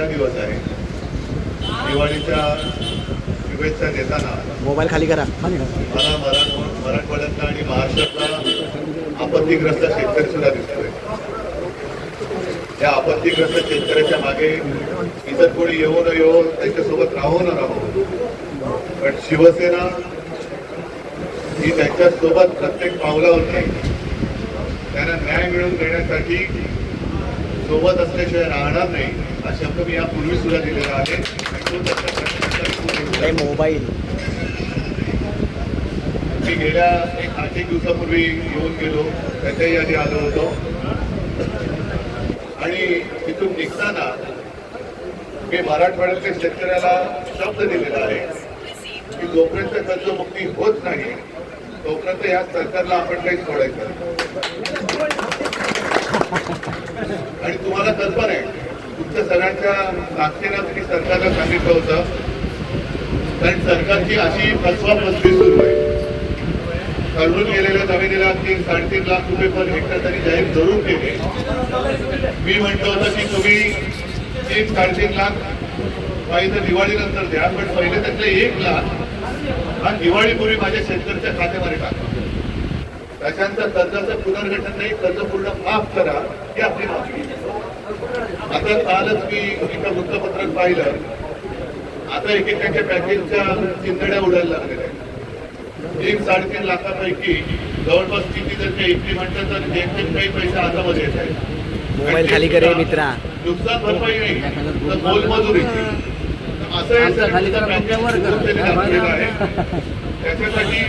पहिला दिवस आहे. दिवाळीच्या शुभेच्छा देताना मोबाईल खाली करा. मला मराठवाड्यातला आणि महाराष्ट्रातला आपत्तीग्रस्त शेतकरी सुद्धा दिसतोय. त्या आपत्तीग्रस्त शेतकऱ्याच्या मागे इतर कोणी येऊ न येऊ, त्यांच्यासोबत राहू न राहू, पण शिवसेना ही त्यांच्यासोबत प्रत्येक पावलावरती त्यांना न्याय मिळवून देण्यासाठी सोबत असल्याशिवाय राहणार नाही हा शब्द मी यापूर्वी सुद्धा दिलेला आहे. मोबाईल मी गेल्या एक 8 दिवसापूर्वी येऊन गेलो, त्याच्याही आधी आलो होतो आणि तिथून निघताना मी मराठवाड्यातल्या शेतकऱ्याला शब्द दिलेला आहे की जोपर्यंत कर्जमुक्ती होत नाही तोपर्यंत या सरकारला आपण काही सोडायचं. आणि तुम्हाला कल्पना आहे, तुमच्या सगळ्यांच्या ताकदीनं मी सरकारला सांगितलं होतं, कारण सरकारची अशी फसवाफसवी सुरू आहे. ठरवून गेलेल्या जमिनीला 3-3.5 लाख रुपये पर हेक्टर तरी जाहीर जरूर केले. मी म्हटलं होतं की तुम्ही 3-3.5 लाख पाहिजे दिवाळीनंतर द्या, पण पहिले त्यातले 1 लाख हा दिवाळीपूर्वी माझ्या शेतकऱ्याच्या खात्यामध्ये टाका. त्याच्यानंतर कर्जाचं पुनर्गठन नाही, कर्ज पूर्ण माफ करा ही आपली मागणी. आता कालच मी एका वृत्तपत्रात पाहिलं, आता एकेकाच्या पॅकेजच्या चिंधड्या उडायला लागलेल्या आहेत. 3-3.5 लाखापैकी जवळपास किती जर काही इतकी म्हणतात तर जेमतेम काही पैसे हातामध्ये येत आहेत. मोबाईल खाली करे मित्रा. नुकसान भरपाई नाही तर मोलमजुरी असं आहे. त्याच्यासाठी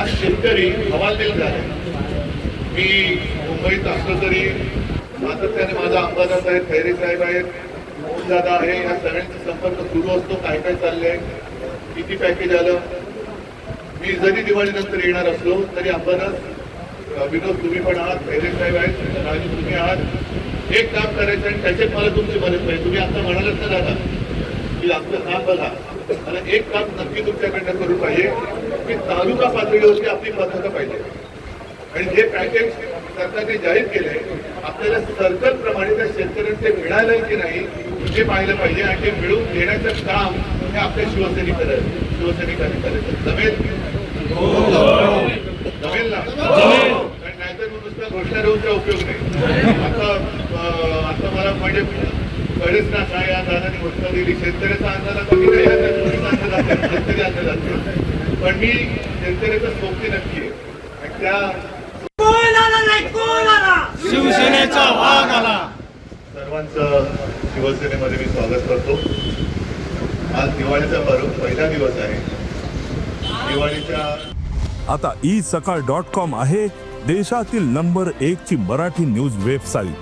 आज शेतकरी हवालदिल झाले. मी मुंबईत असलो तरी सातत्याने माझा अंबादास आहे, खैरे साहेब आहेत, मोहनदादा आहे, या सगळ्यांचा संपर्क सुरू असतो. काय काय चाललंय, किती पॅकेज आलं. मी जरी दिवाळीनंतर येणार असलो तरी अंबादास, विनोद तुम्ही पण आहात, खैरे साहेब आहेत, राजू तुम्ही आहात, एक काम करायचं आणि त्याच्यात मला तुमची मदत पाहिजे. तुम्ही आता म्हणालात ना दादा की आपलं काम बघा, मला एक काम नक्की तुमच्याकडनं करून पाहिजे की तालुका पातळीवरती आपली पद्धत पाहिजे. आणि जे पॅकेज सरकारने जाहीर केले आपल्याला सर्कल प्रमाणे त्या शेतकऱ्यांना ते मिळालं की नाही हे पाहिलं पाहिजे. आणि ते मिळवून देण्याचं काम हे आपल्या शिवसैनिकांनी करायचं. जमेल जमेल ना? नाहीतर नुसत्या घोषणा देऊनचा उपयोग नाही. आता मला म्हणजे कळेच ना काय या दादाने घोषणा दिली. शेतकऱ्याचा अंदाज शेतकरी अंदाज, पण मी शेतकऱ्याचा सोबती नक्की आहे. आणि त्या शिवसेनेचा वाघ आला. सर्वांचं शिवसेनेमध्ये मी स्वागत करतो. आज दिवाळीचा पर्व पहिला दिवस आहे. दिवाळीच्या आता isakal.com आहे देशातील नंबर 1 ची मराठी न्यूज वेबसाईट.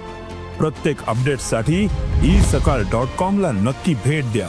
प्रत्येक अपडेटसाठी isakal.com ला नक्की भेट द्या.